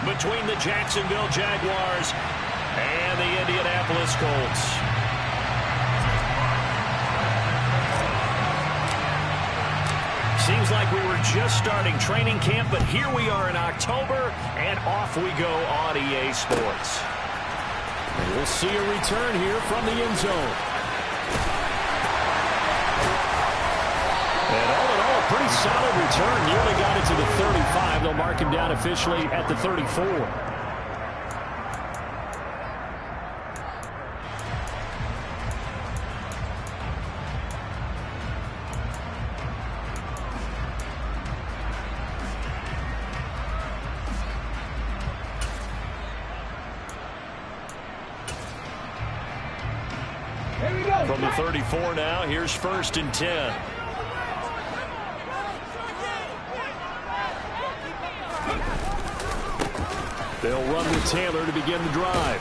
between the Jacksonville Jaguars and the Indianapolis Colts. Seems like we were just starting training camp, but here we are in October, and off we go on EA Sports. And we'll see a return here from the end zone. And all in all, a pretty solid return. Nearly got it to the 35. They'll mark him down officially at the 34. From the 34 now, here's 1st and 10. They'll run with Taylor to begin the drive.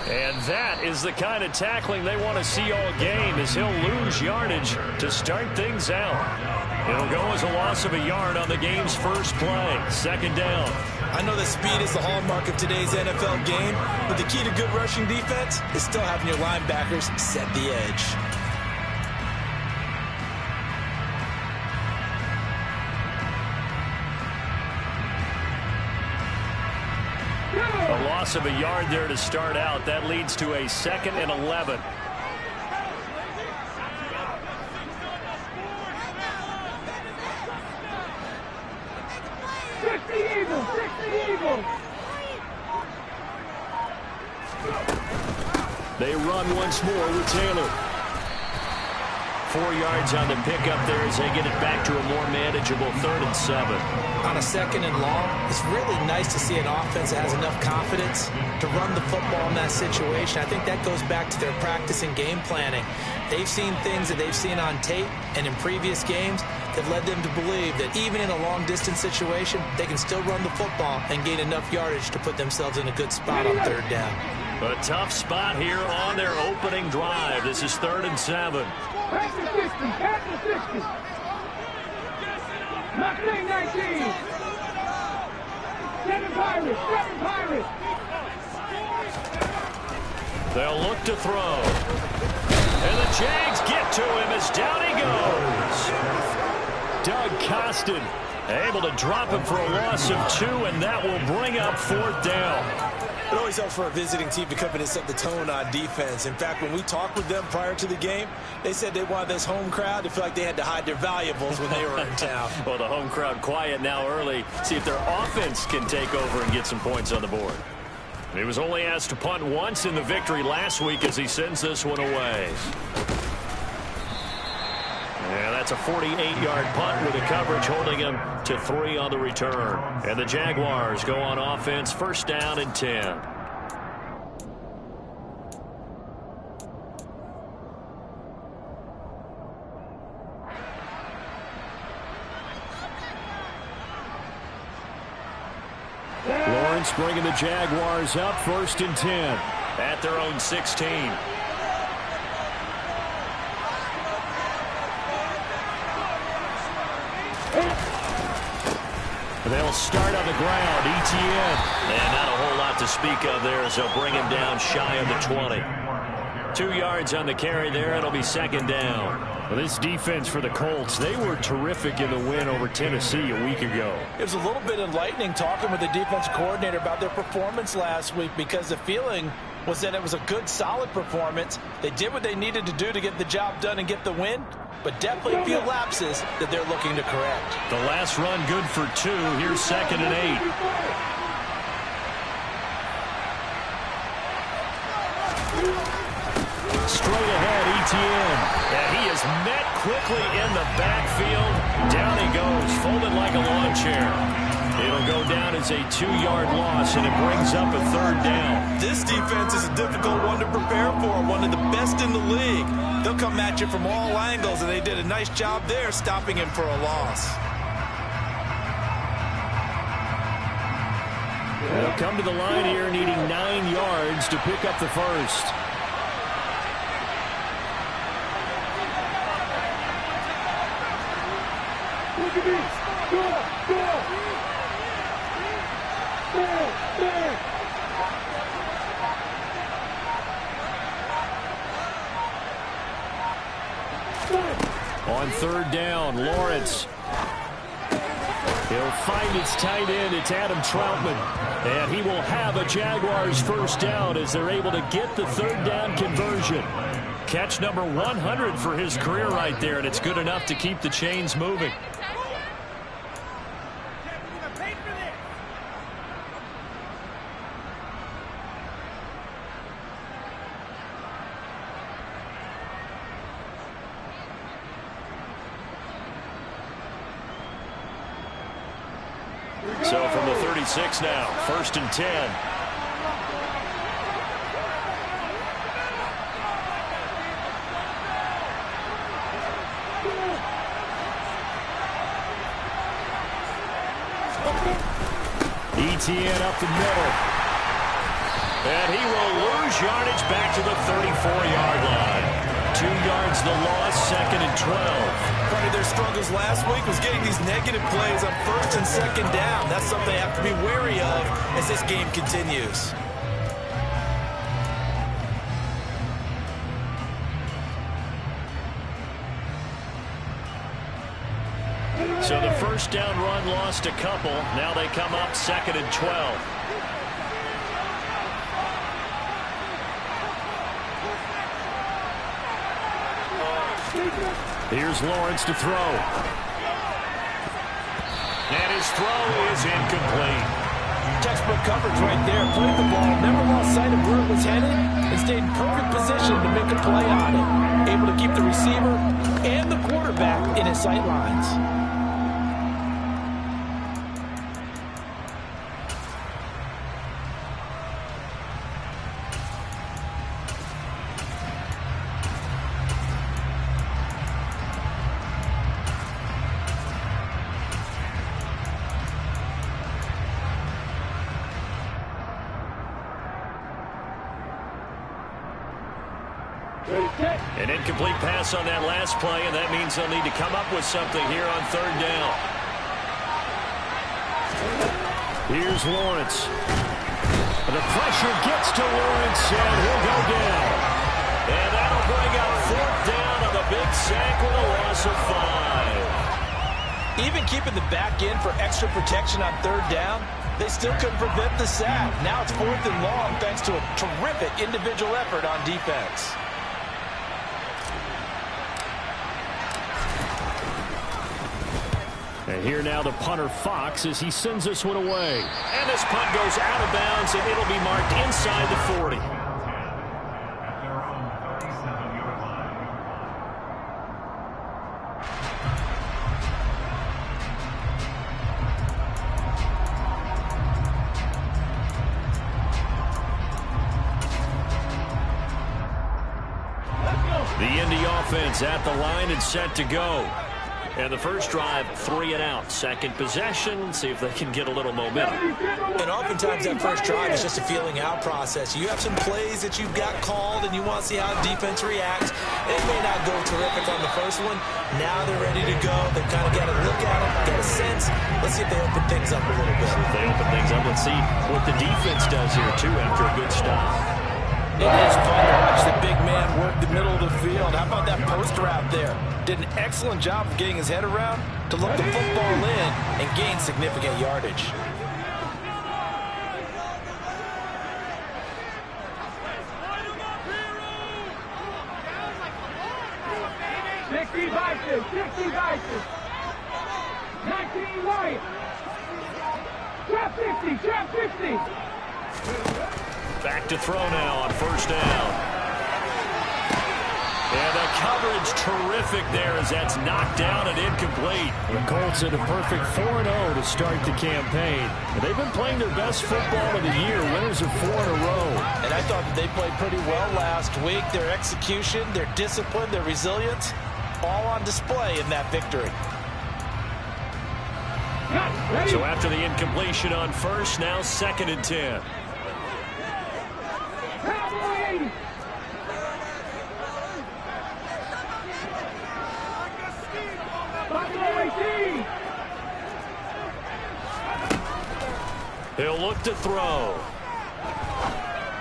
And that is the kind of tackling they want to see all game, as he'll lose yardage to start things out. It'll go as a loss of a yard on the game's first play. 2nd down. I know that speed is the hallmark of today's NFL game, but the key to good rushing defense is still having your linebackers set the edge. A loss of a yard there to start out. That leads to a 2nd and 11. They run once more with Taylor. 4 yards on the pickup there as they get it back to a more manageable 3rd and 7. On a 2nd and long, it's really nice to see an offense that has enough confidence to run the football in that situation. I think that goes back to their practice and game planning. They've seen things that they've seen on tape and in previous games that led them to believe that even in a long-distance situation, they can still run the football and gain enough yardage to put themselves in a good spot on 3rd down. A tough spot here on their opening drive. This is 3rd and 7. Pass the 60, pass the 60. Mustang 19. 7 Pirates, 7 Pirates. They'll look to throw. And the Jags get to him as down he goes. Doug Costin able to drop him for a loss of 2, and that will bring up 4th down. It always helps for a visiting team to come in and set the tone on defense. In fact, when we talked with them prior to the game, they said they wanted this home crowd to feel like they had to hide their valuables when they were in town. Well, the home crowd quiet now early. See if their offense can take over and get some points on the board. He was only asked to punt once in the victory last week as he sends this one away. And that's a 48-yard punt with the coverage holding him to 3 on the return. And the Jaguars go on offense, 1st down and 10. Lawrence bringing the Jaguars up, 1st and 10 at their own 16. They'll start on the ground. ETN. And not a whole lot to speak of there as they'll bring him down shy of the 20. 2 yards on the carry there. It'll be 2nd down. Well, this defense for the Colts, they were terrific in the win over Tennessee a week ago. It was a little bit enlightening talking with the defense coordinator about their performance last week, because the feeling was that it was a good, solid performance. They did what they needed to do to get the job done and get the win, but definitely a few lapses that they're looking to correct. The last run good for 2. Here's 2nd and 8. Straight ahead, ETN. And he is met quickly in the backfield. Down he goes, folded like a lawn chair. It'll go down as a 2-yard loss, and it brings up a 3rd down. This defense is a difficult one to prepare for, one of the best in the league. They'll come at you from all angles, and they did a nice job there stopping him for a loss. They'll come to the line here needing 9 yards to pick up the first. Look at me. Go. On third down, Lawrence. He'll find his tight end. It's Adam Troutman. And he will have a Jaguars first down as they're able to get the third down conversion. Catch number 100 for his career right there, and it's good enough to keep the chains moving. So from the 36 now, 1st and 10. ETN up the middle. And he will lose yardage back to the 34-yard line. 2 yards the loss, 2nd and 12. Part of their struggles last week was getting these negative plays on 1st and 2nd down. That's something they have to be wary of as this game continues. So the first down run lost a couple. Now they come up 2nd and 12. Here's Lawrence to throw. And his throw is incomplete. Textbook coverage right there. Played the ball, never lost sight of where it was headed, and stayed in perfect position to make a play on it. Able to keep the receiver and the quarterback in his sight lines. An incomplete pass on that last play, and that means they'll need to come up with something here on 3rd down. Here's Lawrence. The pressure gets to Lawrence, and he'll go down. And that'll bring up 4th down on the big sack with a loss of 5. Even keeping the back end for extra protection on 3rd down, they still couldn't prevent the sack. Now it's 4th and long thanks to a terrific individual effort on defense. And here now the punter Fox as he sends this one away. And this punt goes out of bounds, and it'll be marked inside the 40. The Indy offense at the line and set to go. And the first drive, 3 and out. Second possession, see if they can get a little momentum. And oftentimes that first drive is just a feeling out process. You have some plays that you've got called and you want to see how defense reacts. It may not go terrific on the first one. Now they're ready to go. They've kind of got to look at it, get a sense. Let's see if they open things up a little bit. If they open things up, let's see what the defense does here, too, after a good stop. It is fun to watch the big man work the middle of the field. How about that post route there? Did an excellent job of getting his head around to look the football in and gain significant yardage. Sixty Vikings, 19 Lions. Trap 50, trap 50. Back to throw now on first down. And the coverage terrific there as that's knocked down and incomplete. The Colts had a perfect 4-0 to start the campaign. They've been playing their best football of the year. Winners of 4 in a row. And I thought that they played pretty well last week. Their execution, their discipline, their resilience, all on display in that victory. So after the incompletion on first, now 2nd and 10. He'll look to throw.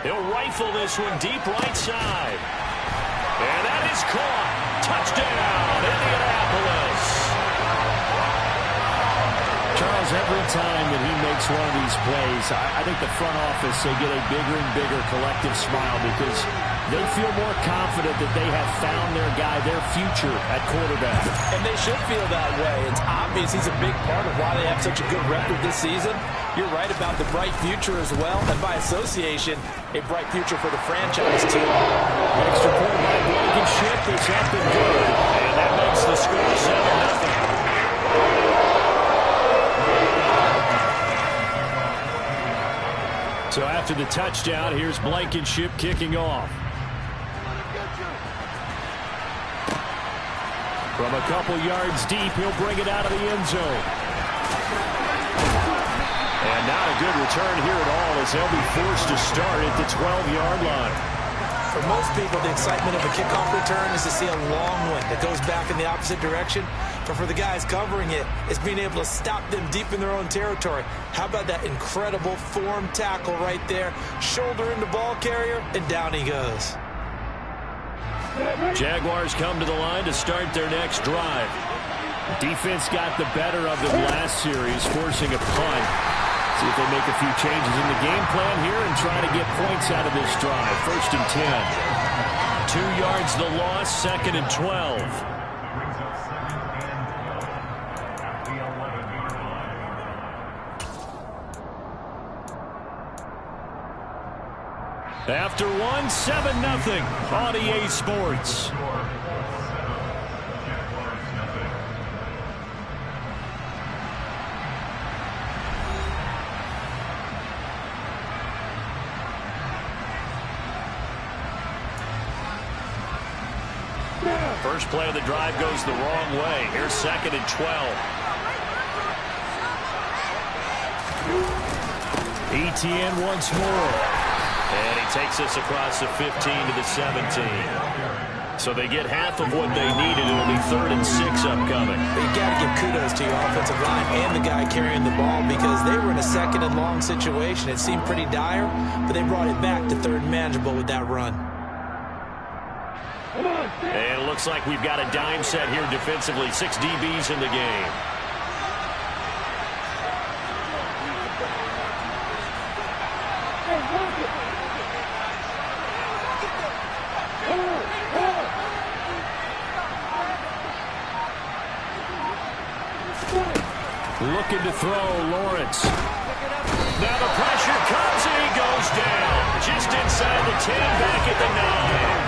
He'll rifle this one deep right side. And that is caught. Touchdown, Indianapolis. Charles, every time that he makes one of these plays, I think the front office, they get a bigger and bigger collective smile because they feel more confident that they have found their guy, their future at quarterback. And they should feel that way. It's obvious he's a big part of why they have such a good record this season. You're right about the bright future as well, and by association, a bright future for the franchise, too. Extra point by Blankenship is up and good. And that makes the score 7-0. So after the touchdown, here's Blankenship kicking off. From a couple yards deep, he'll bring it out of the end zone. And not a good return here at all as they'll be forced to start at the 12-yard line. For most people, the excitement of a kickoff return is to see a long one that goes back in the opposite direction. But for the guys covering it, it's being able to stop them deep in their own territory. How about that incredible form tackle right there? Shoulder in the ball carrier, and down he goes. Jaguars come to the line to start their next drive. Defense got the better of them last series, forcing a punt. See if they make a few changes in the game plan here and try to get points out of this drive. 1st and 10. 2 yards the loss, 2nd and 12. After one, 7-0 on EA Sports. First play of the drive goes the wrong way. Here's 2nd and 12. ETN once more. And he takes us across the 15 to the 17. So they get half of what they needed. It'll be 3rd and 6 upcoming. But you got to give kudos to your offensive line and the guy carrying the ball because they were in a 2nd and long situation. It seemed pretty dire, but they brought it back to 3rd and manageable with that run. And it looks like we've got a dime set here defensively. 6 DBs in the game. Looking to throw, Lawrence. Now the pressure comes and he goes down. Just inside the 10, back at the 9.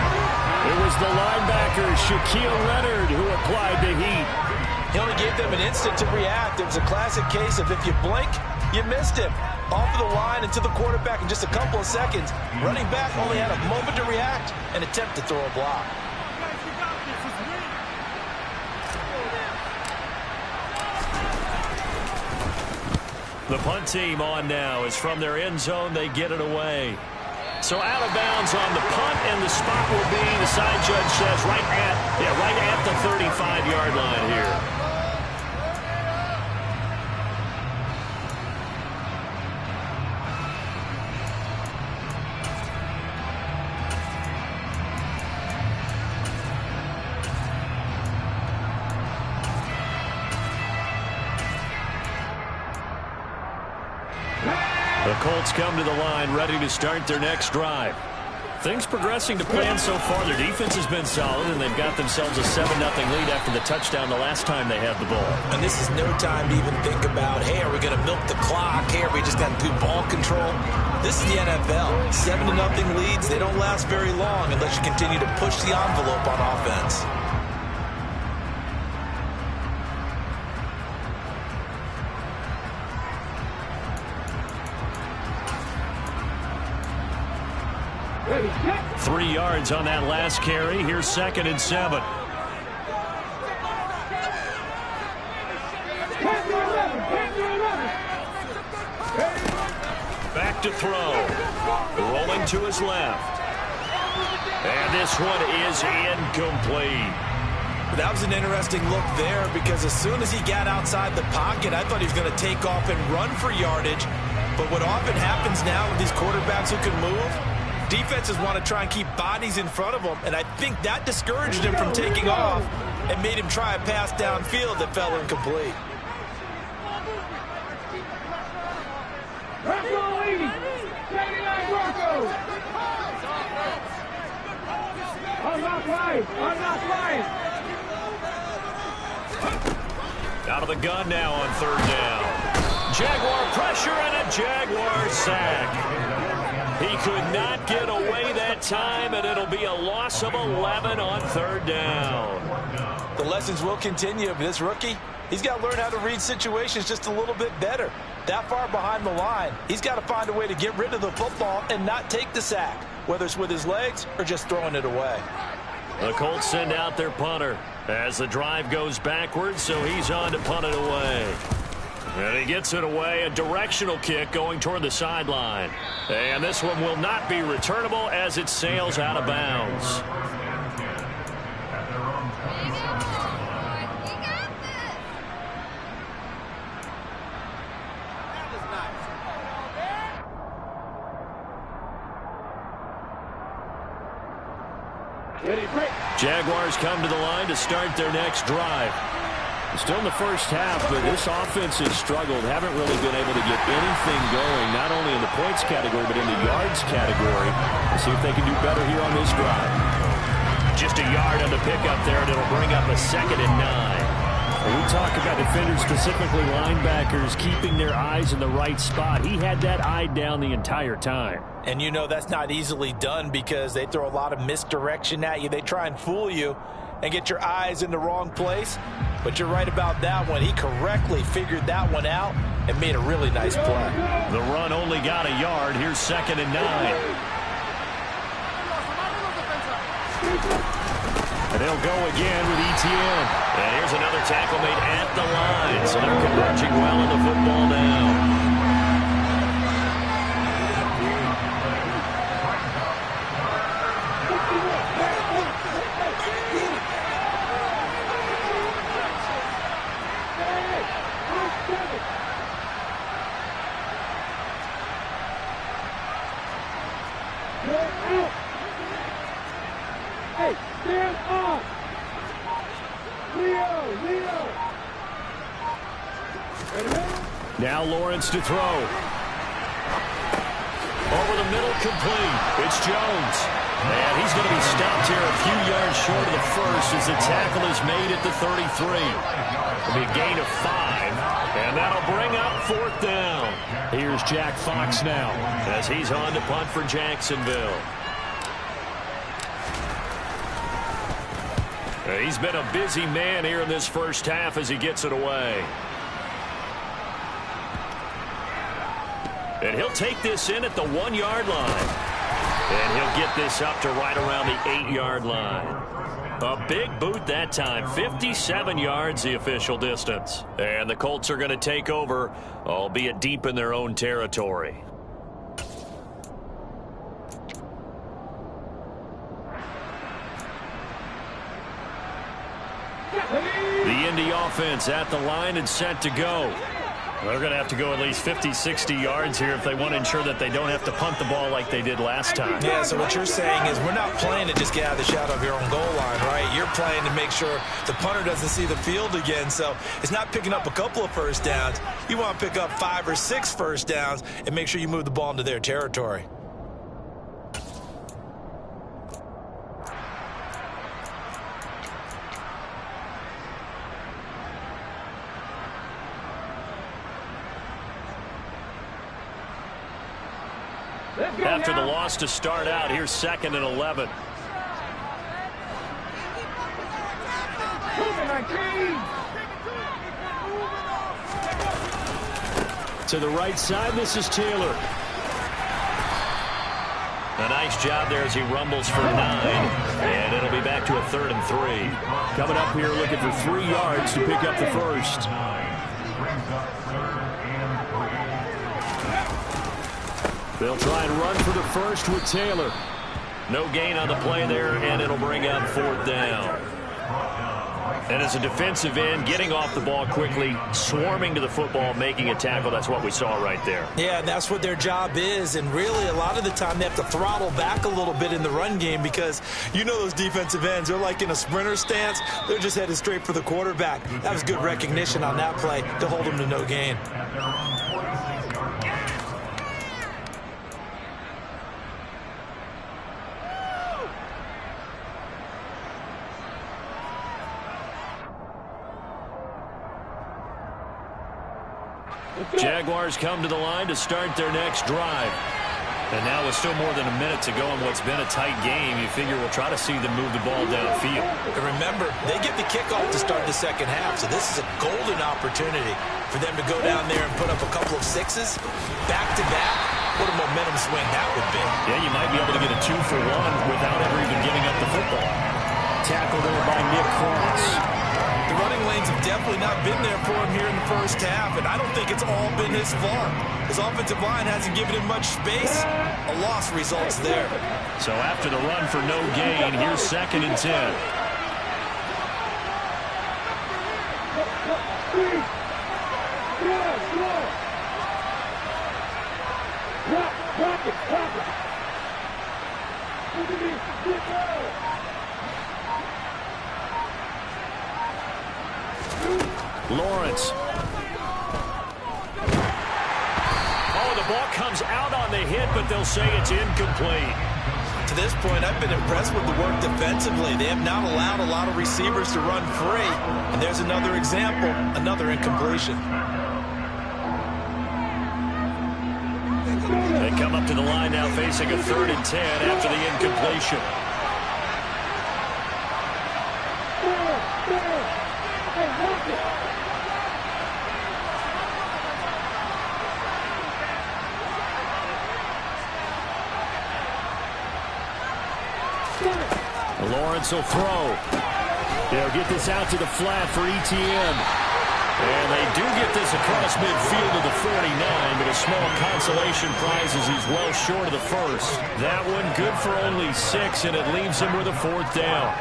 It was the linebacker, Shaquille Leonard, who applied the heat. He only gave them an instant to react. It was a classic case of if you blink, you missed him. Off of the line and to the quarterback in just a couple of seconds. Running back only had a moment to react and attempt to throw a block. The punt team on now is from their end zone. They get it away. So out of bounds on the punt, and the spot will be, the side judge says, right at the 35-yard line here. The Colts come to the line ready to start their next drive. Things progressing to plan so far. Their defense has been solid, and they've got themselves a 7-0 lead after the touchdown the last time they had the ball. And this is no time to even think about, hey, are we going to milk the clock? Hey, are we just going to do ball control? This is the NFL. 7-0 leads, they don't last very long unless you continue to push the envelope on offense. Ready, set. 3 yards on that last carry. Here's 2nd and 7. Back to throw. Rolling to his left. And this one is incomplete. That was an interesting look there because as soon as he got outside the pocket, I thought he was going to take off and run for yardage. But what often happens now with these quarterbacks who can move, defenses want to try and keep bodies in front of them, and I think that discouraged him from taking off and made him try a pass downfield that fell incomplete. Out of the gun now on third down. Jaguar pressure and a Jaguar sack. He could not get away that time, and it'll be a loss of 11 on third down. The lessons will continue of this rookie. He's got to learn how to read situations just a little bit better. That far behind the line, he's got to find a way to get rid of the football and not take the sack, whether it's with his legs or just throwing it away. The Colts send out their punter as the drive goes backwards, so he's on to punt it away. And he gets it away, a directional kick going toward the sideline. And this one will not be returnable as it sails out of bounds. Jaguars come to the line to start their next drive. Still in the first half, but this offense has struggled. Haven't really been able to get anything going, not only in the points category, but in the yards category. Let's see if they can do better here on this drive. Just a yard on the pickup there, and it'll bring up a 2nd and 9. When we talk about defenders, specifically linebackers, keeping their eyes in the right spot. He had that eye down the entire time. And you know that's not easily done because they throw a lot of misdirection at you. They try and fool you and get your eyes in the wrong place. But you're right about that one. He correctly figured that one out and made a really nice play. The run only got a yard. Here's 2nd and 9. And they'll go again with ETN. And here's another tackle made at the line. So they're converging well on the football now. Now Lawrence to throw. Over the middle, complete. It's Jones. And he's going to be stopped here a few yards short of the first as the tackle is made at the 33. It'll be a gain of 5. And that'll bring up 4th down. Here's Jack Fox now as he's on to punt for Jacksonville. He's been a busy man here in this first half as he gets it away. And he'll take this in at the 1-yard line. And he'll get this up to right around the 8-yard line. A big boot that time. 57 yards the official distance. And the Colts are going to take over, albeit deep in their own territory. The Indy offense at the line and set to go. They're going to have to go at least 50, 60 yards here if they want to ensure that they don't have to punt the ball like they did last time. Yeah, so what you're saying is we're not playing to just get out of the shadow of your own goal line, right? You're playing to make sure the punter doesn't see the field again. So it's not picking up a couple of first downs. You want to pick up 5 or 6 first downs and make sure you move the ball into their territory. After the loss to start out, here's 2nd and 11. To the right side, this is Taylor. A nice job there as he rumbles for 9. And it'll be back to a 3rd and 3. Coming up here looking for 3 yards to pick up the first. They'll try and run for the first with Taylor. No gain on the play there, and it'll bring up 4th down. And as a defensive end, getting off the ball quickly, swarming to the football, making a tackle, that's what we saw right there. Yeah, and that's what their job is. And really, a lot of the time, they have to throttle back a little bit in the run game because you know those defensive ends, they're like in a sprinter stance. They're just headed straight for the quarterback. That was good recognition on that play to hold them to no gain. Jaguars come to the line to start their next drive. And now with still more than a minute to go in what's been a tight game, you figure we'll try to see them move the ball downfield. And remember, they get the kickoff to start the second half, so this is a golden opportunity for them to go down there and put up a couple of sixes back-to-back. What a momentum swing that would be. Yeah, you might be able to get a 2-for-1 without ever even giving up the football. Tackled there by Nick Cross. The running lanes have definitely not been there for him here in the first half, and I don't think it's all been his fault. His offensive line hasn't given him much space. A loss results there. So after the run for no gain, here's 2nd and 10. Lawrence. Oh, the ball comes out on the hit, but they'll say it's incomplete. To this point, I've been impressed with the work defensively. They have not allowed a lot of receivers to run free. And there's another example, another incompletion. They come up to the line now facing a 3rd and 10 after the incompletion. Lawrence will throw. They'll get this out to the flat for Etienne. And they do get this across midfield to the 49, but a small consolation prize as he's well short of the first. That one good for only 6, and it leaves him with a 4th down.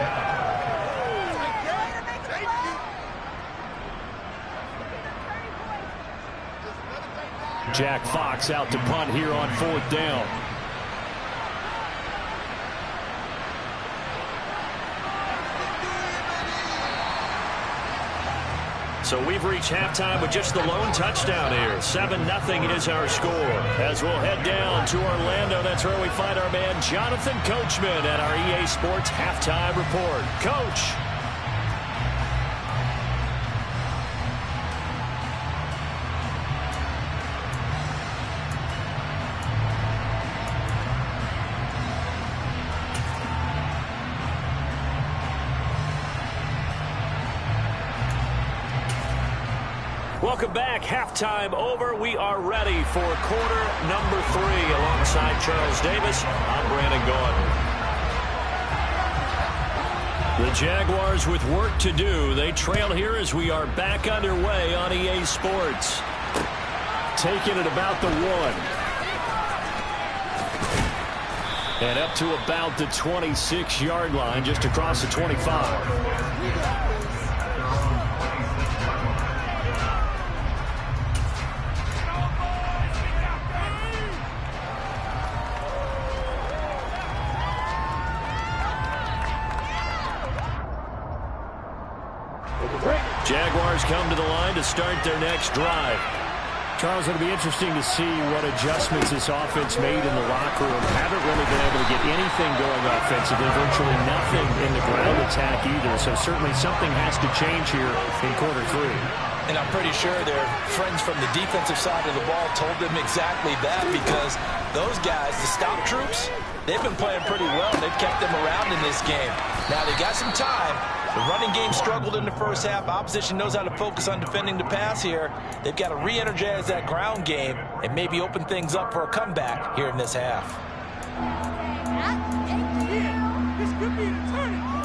Jack Fox out to punt here on 4th down. So we've reached halftime with just the lone touchdown here. 7-0 is our score. As we'll head down to Orlando, that's where we find our man Jonathan Coachman at our EA Sports Halftime Report. Coach. Welcome back. Halftime over. We are ready for quarter number 3. Alongside Charles Davis, I'm Brandon Gaudin. The Jaguars with work to do. They trail here as we are back underway on EA Sports. Taking it about the 1. And up to about the 26-yard line, just across the 25. Jaguars come to the line to start their next drive. Charles, it'll be interesting to see what adjustments this offense made in the locker room. Haven't really been able to get anything going offensively, virtually nothing in the ground attack either. So certainly something has to change here in quarter 3. And I'm pretty sure their friends from the defensive side of the ball told them exactly that, because those guys, the stop troops, they've been playing pretty well. They've kept them around in this game. Now they got some time. The running game struggled in the first half. Opposition knows how to focus on defending the pass here. They've got to re-energize that ground game and maybe open things up for a comeback here in this half. This could be the turning point.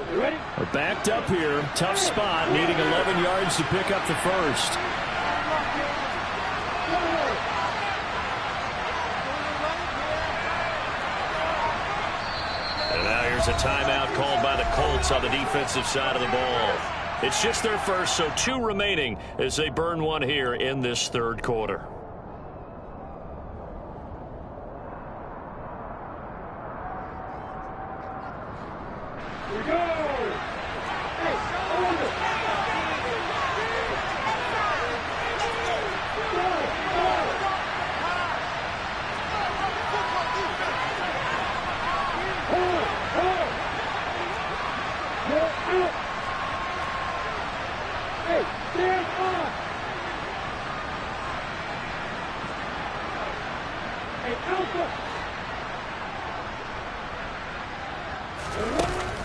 We're backed up here. Tough spot, needing 11 yards to pick up the first. And now here's a timeout called by the Colts on the defensive side of the ball. It's just their first, so 2 remaining as they burn one here in this third quarter.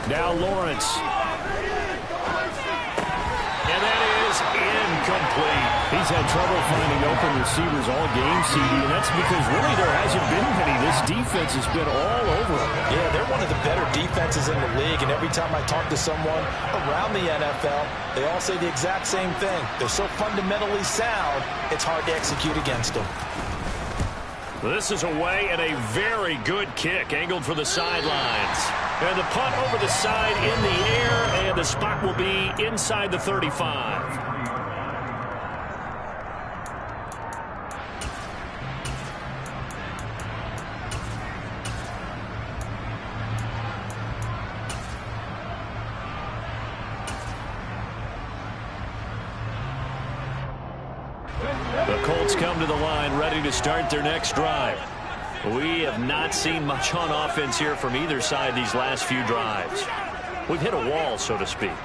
Now Lawrence. And that is incomplete. He's had trouble finding open receivers all game, CD, and that's because really there hasn't been many. This defense has been all over them. Yeah, they're one of the better defenses in the league, and every time I talk to someone around the NFL, they all say the exact same thing. They're so fundamentally sound, it's hard to execute against them. This is away and a very good kick, angled for the sidelines. And the punt over the side in the air, and the spot will be inside the 35. The Colts come to the line ready to start their next drive. We have not seen much on offense here from either side these last few drives. We've hit a wall, so to speak.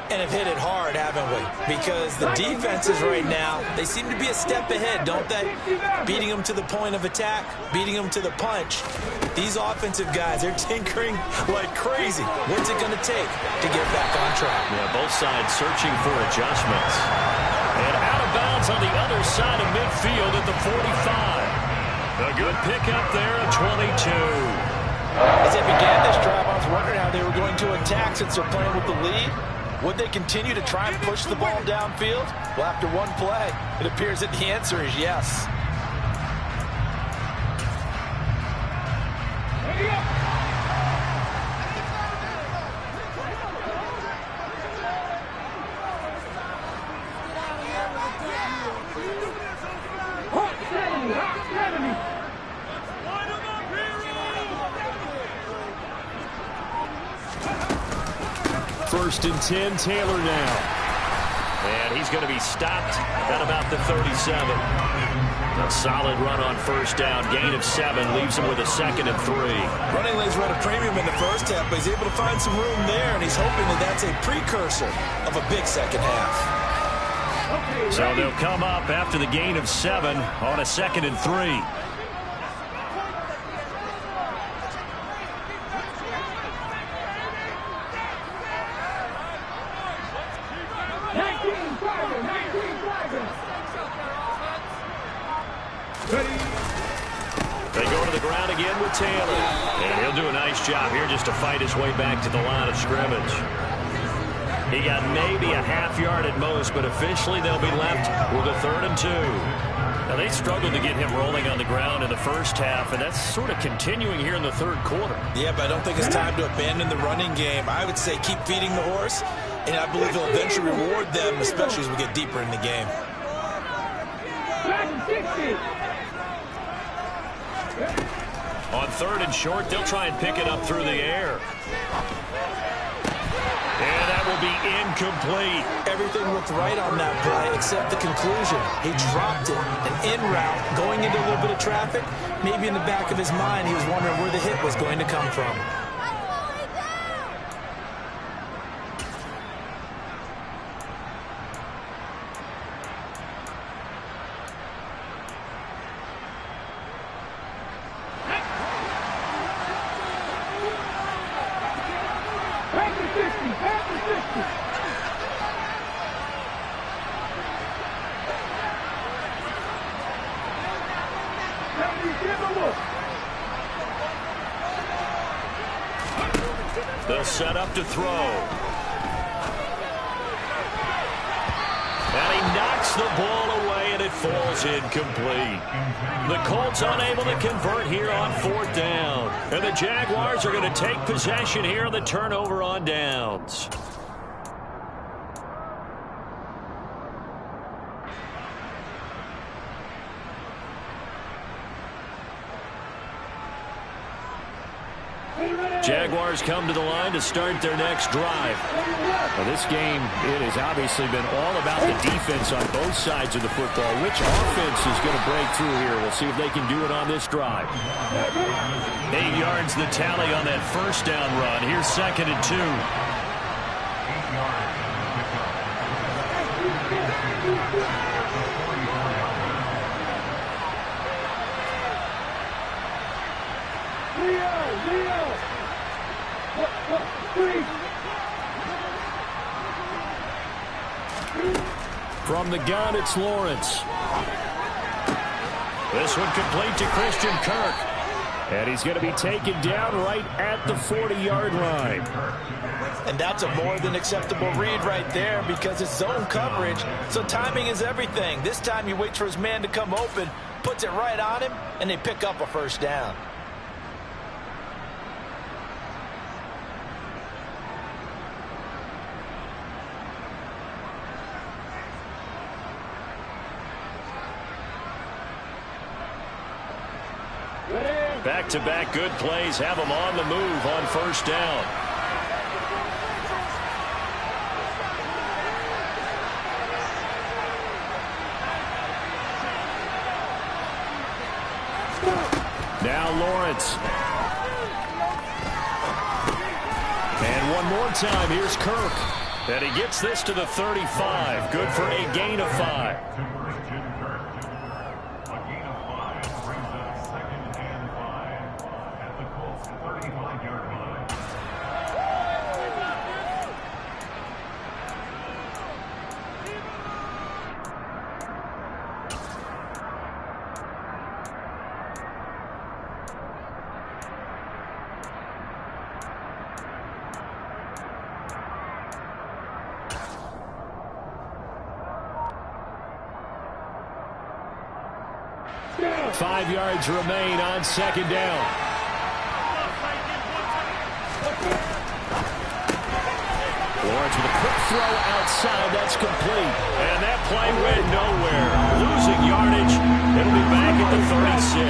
And have hit it hard, haven't we? Because the defenses right now, they seem to be a step ahead, don't they? Beating them to the point of attack, beating them to the punch. These offensive guys, they're tinkering like crazy. What's it going to take to get back on track? Yeah, both sides searching for adjustments. And out of bounds on the other side of midfield at the 45. A good pickup there at 22. As they began this drive, I was wondering how they were going to attack since they're playing with the lead. Would they continue to try and push the ball downfield? Well, after one play, it appears that the answer is yes. First and 10, Taylor now. And he's going to be stopped at about the 37. A solid run on first down. Gain of 7 leaves him with a 2nd and 3. Running lanes run a premium in the first half, but he's able to find some room there, and he's hoping that that's a precursor of a big second half. So they'll come up after the gain of 7 on a 2nd and 3. They go to the ground again with Taylor. And he'll do a nice job here just to fight his way back to the line of scrimmage. He got maybe a half yard at most, but officially they'll be left with a 3rd and 2. Now, they struggled to get him rolling on the ground in the first half, and that's sort of continuing here in the third quarter. Yeah, but I don't think it's time to abandon the running game. I would say keep feeding the horse, and I believe he'll eventually reward them, especially as we get deeper in the game. On 3rd and short, they'll try and pick it up through the air. And that will be incomplete. Everything looked right on that play except the conclusion. He dropped it, an in route, going into a little bit of traffic. Maybe in the back of his mind, he was wondering where the hit was going to come from. They'll set up to throw. And he knocks the ball away, and it falls incomplete. The Colts unable to convert here on 4th down. And the Jaguars are going to take possession here on the turnover on downs. Jaguars come to the line to start their next drive. Well, this game, it has obviously been all about the defense on both sides of the football. Which offense is going to break through here? We'll see if they can do it on this drive. 8 yards the tally on that first down run. Here's 2nd and 2. From the gun, it's Lawrence. This one complete to Christian Kirk. And he's going to be taken down right at the 40-yard line. And that's a more than acceptable read right there because it's zone coverage, so timing is everything. This time he waits for his man to come open, puts it right on him, and they pick up a first down. Back-to-back good plays have them on the move on first down. Now Lawrence. And one more time, here's Kirk. And he gets this to the 35. Good for a gain of 5. Five yards remain on second down. Lawrence with a quick throw outside. That's complete. And that play went nowhere. Losing yardage. It'll be back at the 36.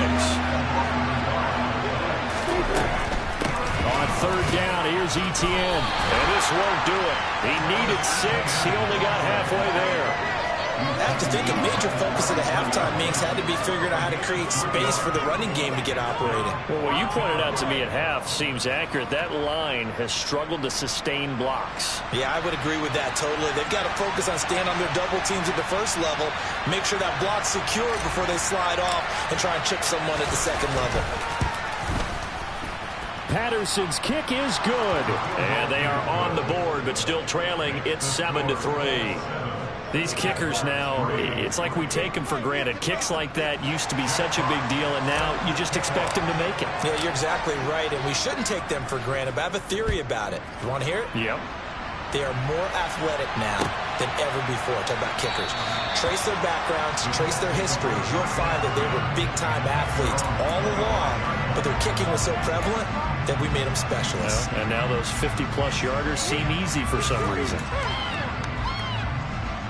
On third down, here's Etienne. And this won't do it. He needed 6. He only got halfway there. I have to think a major focus of the halftime meetings had to be figuring out how to create space for the running game to get operating. Well, what you pointed out to me at half seems accurate. That line has struggled to sustain blocks. Yeah, I would agree with that totally. They've got to focus on staying on their double teams at the first level, make sure that block's secured before they slide off and try and chip someone at the second level. Patterson's kick is good. And they are on the board, but still trailing. It's 7-3. These kickers now, it's like we take them for granted. Kicks like that used to be such a big deal, and now you just expect them to make it. Yeah, you're exactly right, and we shouldn't take them for granted, but I have a theory about it. You want to hear it? Yep. They are more athletic now than ever before. Talk about kickers. Trace their backgrounds, trace their histories. You'll find that they were big-time athletes all along, but their kicking was so prevalent that we made them specialists. Well, and now those 50-plus yarders seem easy for some reason.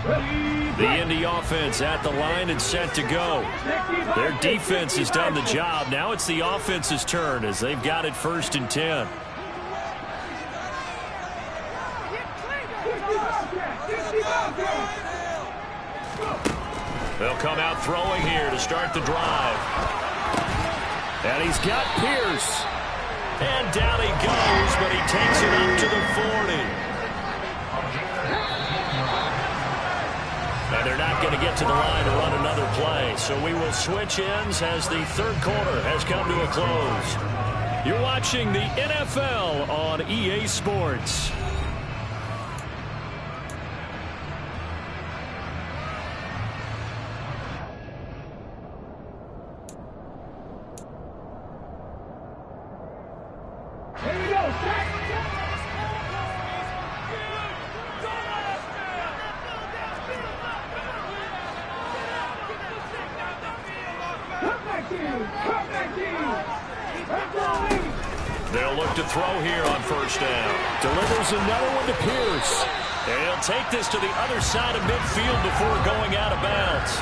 The Indy offense at the line and set to go. Their defense has done the job. Now it's the offense's turn as they've got it 1st and 10. They'll come out throwing here to start the drive. And he's got Pierce. And down he goes, but he takes it up to the 40. And they're not going to get to the line to run another play. So we will switch ends as the third quarter has come to a close. You're watching the NFL on EA Sports. Here we go, Jack. They'll look to throw here on first down. Delivers another one to Pierce. And he'll take this to the other side of midfield before going out of bounds.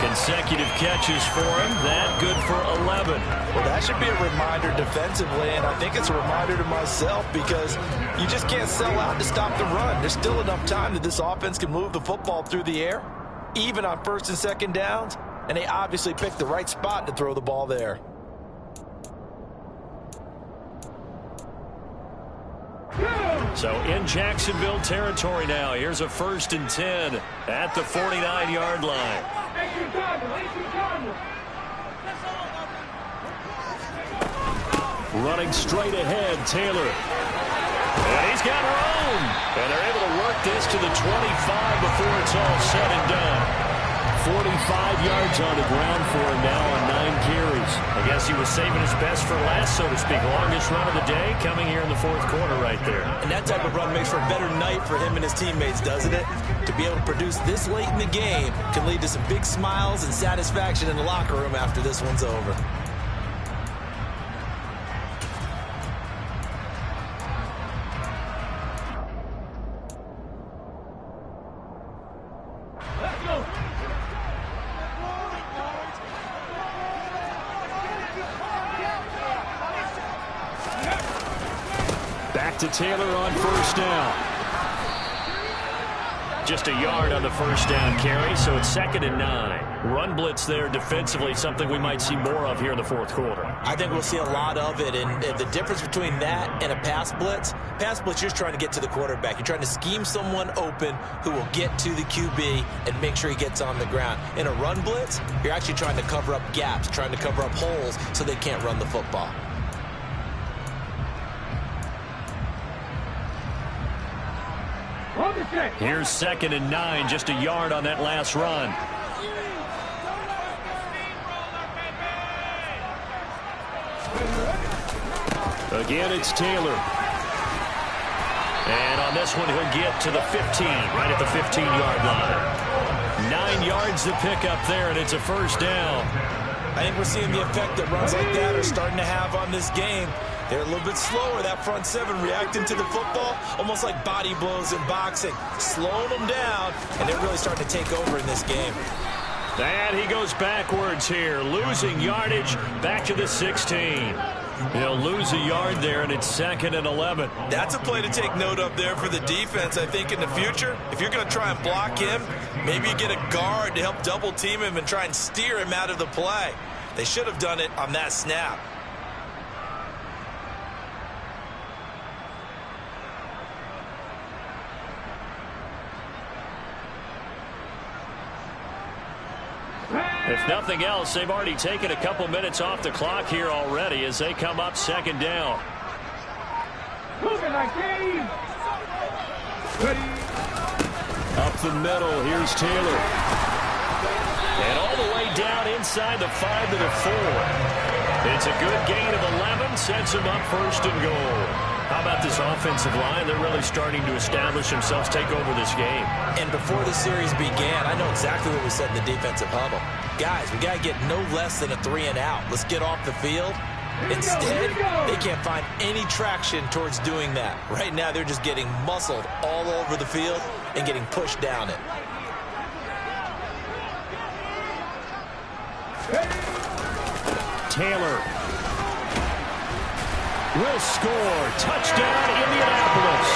Consecutive catches for him. That good for 11. Well, that should be a reminder defensively, and I think it's a reminder to myself because you just can't sell out to stop the run. There's still enough time that this offense can move the football through the air, even on first and second downs, and they obviously picked the right spot to throw the ball there. So in Jacksonville territory now. Here's a 1st and 10 at the 49-yard line. Running straight ahead, Taylor. And he's got room. And they're able to work this to the 25 before it's all said and done. 45 yards on the ground for him now on 9 carries. I guess he was saving his best for last, so to speak. Longest run of the day coming here in the 4th quarter right there. And that type of run makes for a better night for him and his teammates, doesn't it? To be able to produce this late in the game can lead to some big smiles and satisfaction in the locker room after this one's over. To Taylor on first down. Just a yard on the first down carry, so it's 2nd and 9. Run blitz there defensively, something we might see more of here in the 4th quarter. I think we'll see a lot of it, and the difference between that and a pass blitz, you're just trying to get to the quarterback. You're trying to scheme someone open who will get to the QB and make sure he gets on the ground. In a run blitz, you're actually trying to cover up gaps, trying to cover up holes so they can't run the football. Here's 2nd and 9, just a yard on that last run. Again, it's Taylor. And on this one, he'll get to the 15, right at the 15-yard line. 9 yards to pick up there, and it's a first down. I think we're seeing the effect that runs like that are starting to have on this game. They're a little bit slower, that front 7 reacting to the football, almost like body blows in boxing, slowing them down, and they're really starting to take over in this game. And he goes backwards here, losing yardage back to the 16. He'll lose a yard there, and it's 2nd and 11. That's a play to take note of there for the defense, I think, in the future. If you're going to try and block him, maybe you get a guard to help double team him and try and steer him out of the play. They should have done it on that snap. If nothing else, they've already taken a couple minutes off the clock here already as they come up 2nd down. Up the middle, here's Taylor. And all the way down inside the 5 to the 4. It's a good gain of 11, sets him up 1st and goal. How about this offensive line? They're really starting to establish themselves, take over this game. And before the series began, I know exactly what we said in the defensive huddle. Guys, we got to get no less than a 3 and out. Let's get off the field. Instead, they can't find any traction towards doing that. Right now, they're just getting muscled all over the field and getting pushed down it. Taylor will score. Touchdown, Indianapolis.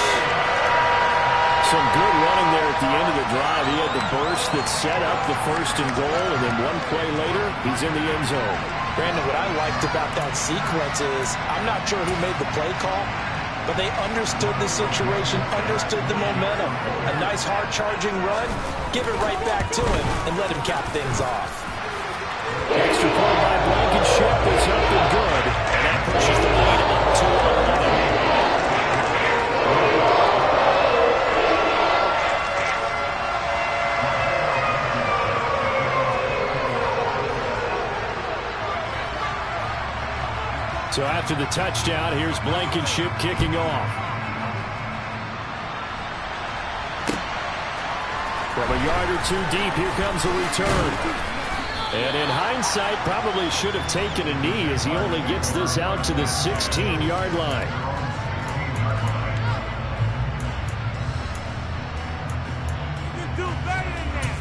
Some good running there at the end of the drive. He had the burst that set up the 1st and goal, and then one play later, he's in the end zone. Brandon, what I liked about that sequence is I'm not sure who made the play call, but they understood the situation, understood the momentum. A nice hard-charging run, give it right back to him, and let him cap things off. Extra point by Blankenship is up and good. And that pushes the lead up to 11. So after the touchdown, here's Blankenship kicking off. From a yard or two deep, here comes a return. And in hindsight, probably should have taken a knee as he only gets this out to the 16-yard line. You do better than that.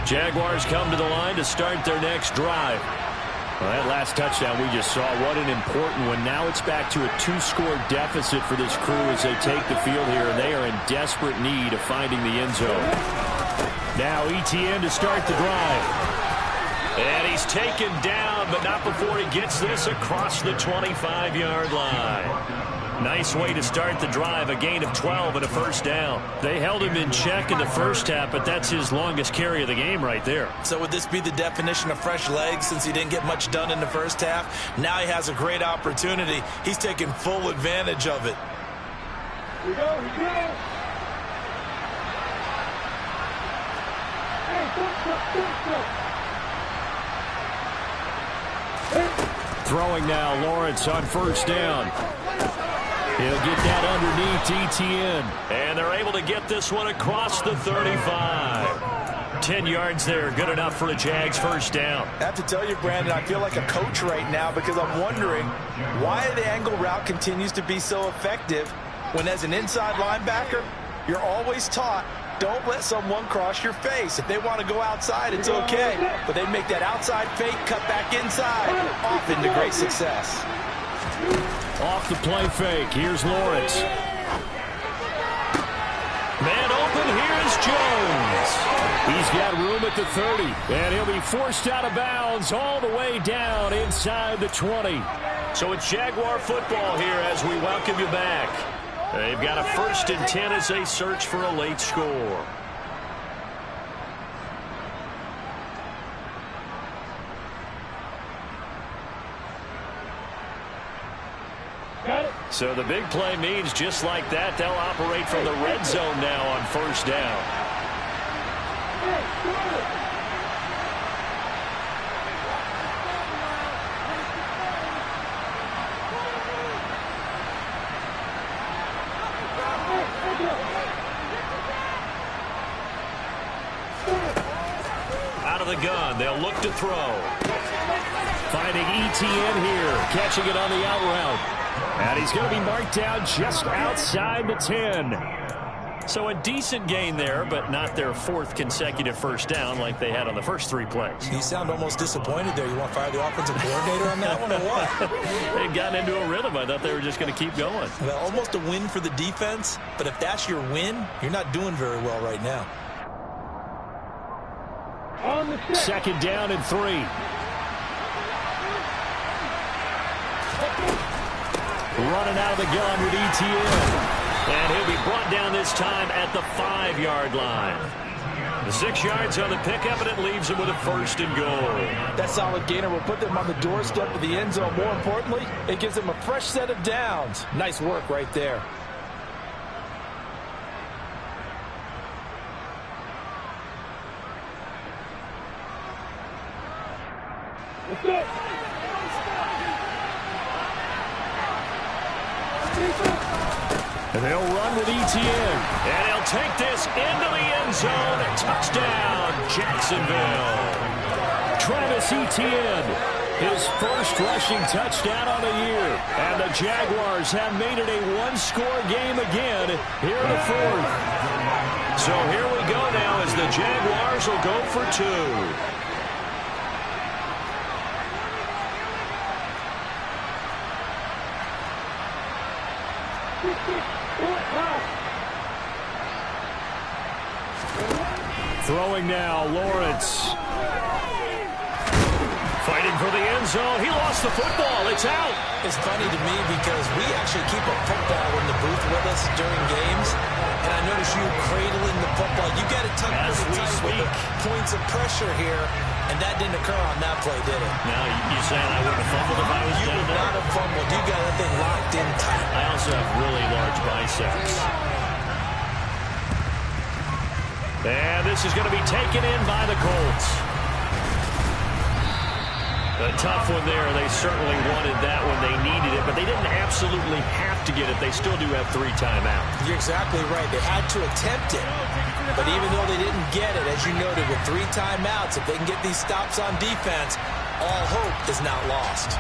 Jaguars come to the line to start their next drive. Well, that last touchdown we just saw, what an important one. Now it's back to a 2-score deficit for this crew as they take the field here, and they are in desperate need of finding the end zone. Now ETN to start the drive. And he's taken down, but not before he gets this across the 25-yard line. Nice way to start the drive, a gain of 12 and a first down. They held him in check in the first half, but that's his longest carry of the game right there. So would this be the definition of fresh legs since he didn't get much done in the first half? Now he has a great opportunity. He's taking full advantage of it. Here we go, here we go. Throwing now, Lawrence on first down. He'll get that underneath ETN. And they're able to get this one across the 35. 10 yards there, good enough for a Jags first down. I have to tell you, Brandon, I feel like a coach right now because I'm wondering why the angle route continues to be so effective when as an inside linebacker, you're always taught, don't let someone cross your face. If they want to go outside, it's okay. But they make that outside fake, cut back inside, off into great success. Off the play fake. Here's Lawrence. Man open. Here's Jones. He's got room at the 30. And he'll be forced out of bounds all the way down inside the 20. So it's Jaguar football here as we welcome you back. They've got a 1st and 10 as they search for a late score. So the big play means just like that, they'll operate from the red zone now on first down. Out of the gun, they'll look to throw. Finding ETN here, catching it on the out route. And he's going to be marked down just outside the 10. So a decent gain there, but not their 4th consecutive first down like they had on the first 3 plays. You sound almost disappointed there. You want to fire the offensive coordinator on that one or what? They'd gotten into a rhythm. I thought they were just going to keep going. Well, almost a win for the defense, but if that's your win, you're not doing very well right now. 2nd down and 3. Running out of the gun with ETN. And he'll be brought down this time at the 5-yard line. The 6 yards on the pickup, and it leaves him with a 1st and goal. That solid gainer will put them on the doorstep of the end zone. More importantly, it gives them a fresh set of downs. Nice work right there. Let's go. And they'll run with ETN. And he'll take this into the end zone. Touchdown, Jacksonville. Travis Etienne, his first rushing touchdown on the year. And the Jaguars have made it a 1-score game again here in the 4th. So here we go now as the Jaguars will go for 2. Throwing now, Lawrence. Fighting for the end zone. He lost the football. It's out. It's funny to me because we actually keep a football in the booth with us during games. And I notice you cradling the football. You got it tucked pretty tight with the points of pressure here. And that didn't occur on that play, did it? Now, you saying I wouldn't have fumbled if I was You would not have fumbled. You got that thing locked in tight. I also have really large biceps. And this is going to be taken in by the Colts. A tough one there. They certainly wanted that when they needed it, but they didn't absolutely have to get it. They still do have 3 timeouts. You're exactly right. They had to attempt it. But even though they didn't get it, as you noted, with 3 timeouts, if they can get these stops on defense, all hope is not lost.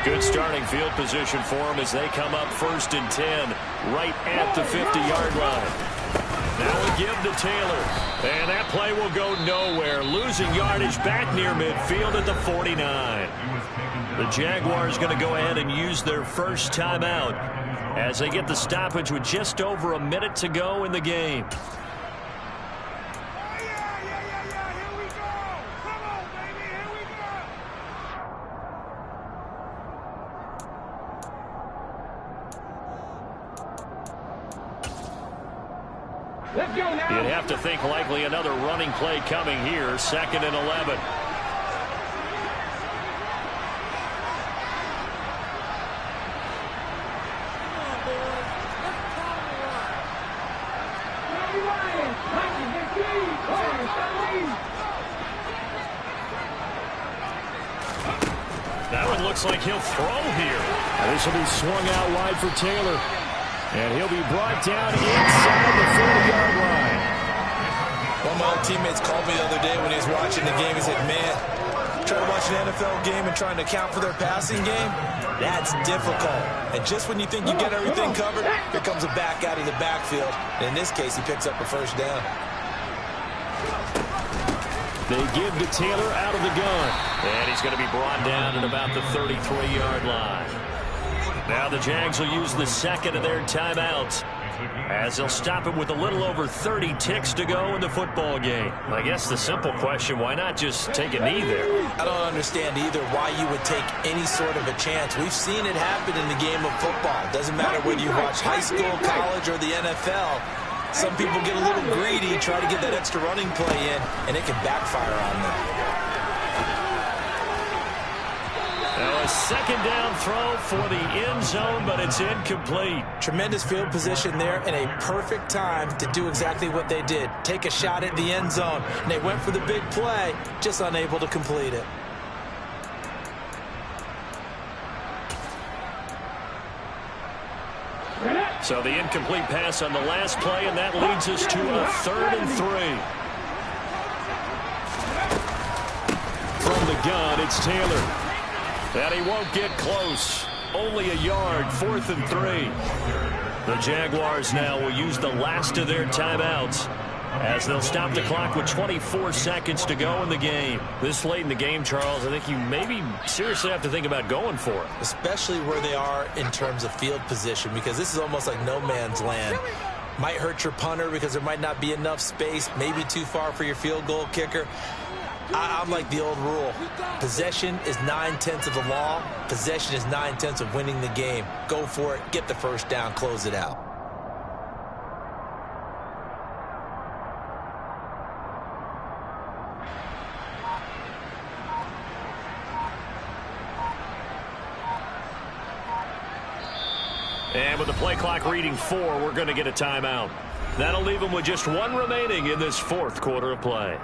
Good starting field position for them as they come up 1st and 10 right at the 50-yard line. Now a give to Taylor. And that play will go nowhere. Losing yardage back near midfield at the 49. The Jaguars going to go ahead and use their first timeout as they get the stoppage with just over a minute to go in the game. You'd have to think likely another running play coming here. 2nd and 11. That one looks like he'll throw here. This will be swung out wide for Taylor. And he'll be brought down inside the 40-yard line. One of my old teammates called me the other day when he was watching the game. He said, man, trying to watch an NFL game and trying to account for their passing game, that's difficult. And just when you think you get everything covered, here comes a back out of the backfield. And in this case, he picks up a 1st down. They give to Taylor out of the gun. And he's going to be brought down at about the 33-yard line. Now the Jags will use the 2nd of their timeouts as they'll stop it with a little over 30 ticks to go in the football game. I guess the simple question, why not just take a knee there? I don't understand either why you would take any sort of a chance. We've seen it happen in the game of football. Doesn't matter whether you watch high school, college, or the NFL. Some people get a little greedy, try to get that extra running play in, and it can backfire on them. Now a 2nd down throw for the end zone, but it's incomplete. Tremendous field position there and a perfect time to do exactly what they did. Take a shot at the end zone. And they went for the big play, just unable to complete it. So the incomplete pass on the last play, and that leads us to a 3rd and 3. From the gun, it's Taylor. And he won't get close. Only a yard, 4th and 3. The Jaguars now will use the last of their timeouts as they'll stop the clock with 24 seconds to go in the game. This late in the game, Charles, I think you maybe seriously have to think about going for it. Especially where they are in terms of field position, because this is almost like no man's land. Might hurt your punter because there might not be enough space, maybe too far for your field goal kicker. I'm like the old rule. Possession is 9/10 of the law. Possession is 9/10 of winning the game. Go for it. Get the 1st down. Close it out. And with the play clock reading 4, we're going to get a timeout. That'll leave them with just 1 remaining in this 4th quarter of play.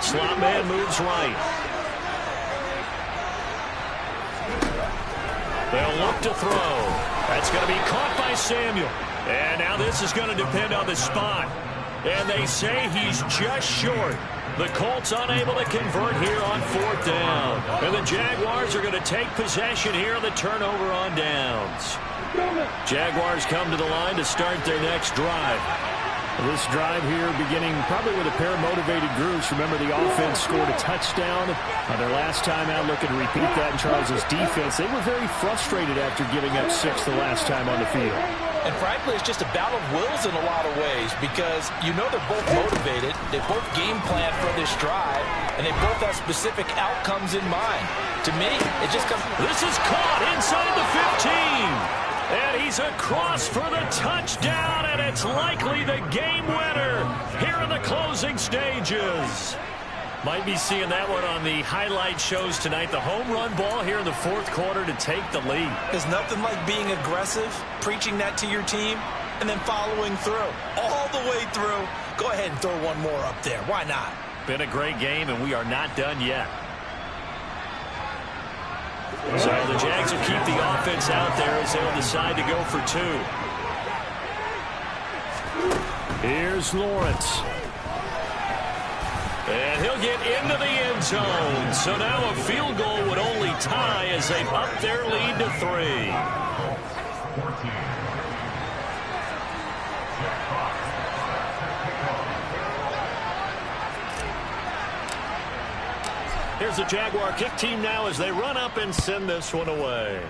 Slot man moves right. They'll look to throw. That's going to be caught by Samuel. And now this is going to depend on the spot. And they say he's just short. The Colts unable to convert here on 4th down. And the Jaguars are going to take possession here on the turnover on downs. Jaguars come to the line to start their next drive. This drive here beginning probably with a pair of motivated groups. Remember, the offense scored a touchdown on their last time out, looking to repeat that in Charles' defense. They were very frustrated after giving up 6 the last time on the field. And frankly, it's just a battle of wills in a lot of ways because you know they're both motivated. They both game plan for this drive, and they both have specific outcomes in mind. To me, it just comes... This is caught inside the 15. And he's across for the touchdown, and it's likely the game winner here in the closing stages. Might be seeing that one on the highlight shows tonight. The home run ball here in the fourth quarter to take the lead. There's nothing like being aggressive, preaching that to your team, and then following through. All the way through. Go ahead and throw one more up there. Why not? Been a great game, and we are not done yet. So the Jags will keep the offense out there as they'll decide to go for 2. Here's Lawrence. And he'll get into the end zone. So now a field goal would only tie as they up their lead to 3. Here's the Jaguar kick team now as they run up and send this one away.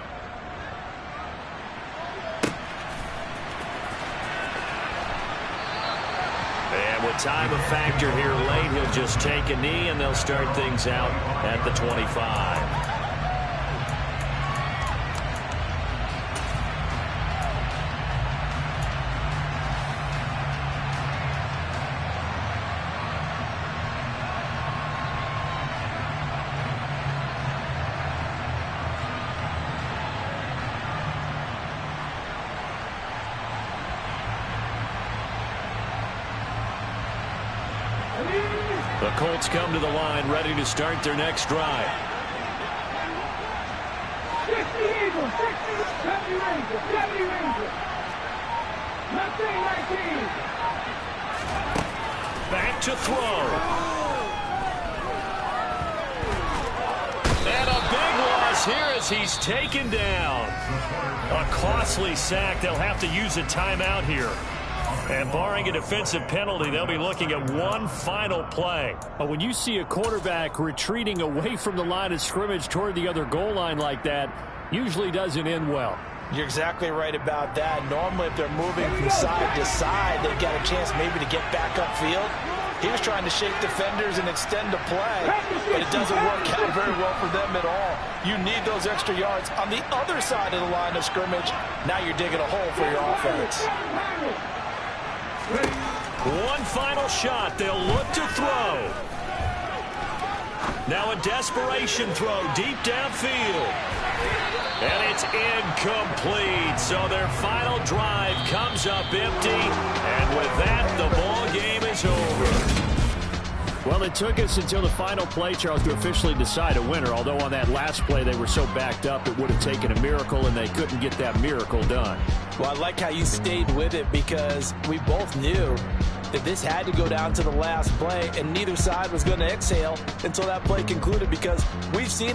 And with time a factor here late, he'll just take a knee and they'll start things out at the 25. The Colts come to the line, ready to start their next drive. 60 Eagles, 70 Rangers, 70 Rangers. 19. Back to throw. And a big loss here as he's taken down. A costly sack. They'll have to use a timeout here. And barring a defensive penalty, they'll be looking at one final play. But when you see a quarterback retreating away from the line of scrimmage toward the other goal line like that, usually doesn't end well. You're exactly right about that. Normally, if they're moving from side to side, they've got a chance maybe to get back upfield. He was trying to shake defenders and extend the play, but it doesn't work out very well for them at all. You need those extra yards on the other side of the line of scrimmage. Now you're digging a hole for your offense. One final shot. They'll look to throw. Now a desperation throw deep downfield. And it's incomplete. So their final drive comes up empty. And with that, the ball game is over. Well, it took us until the final play, Charles, to officially decide a winner. Although on that last play they were so backed up it would have taken a miracle, and they couldn't get that miracle done. Well, I like how you stayed with it because we both knew that this had to go down to the last play, and neither side was going to exhale until that play concluded because we've seen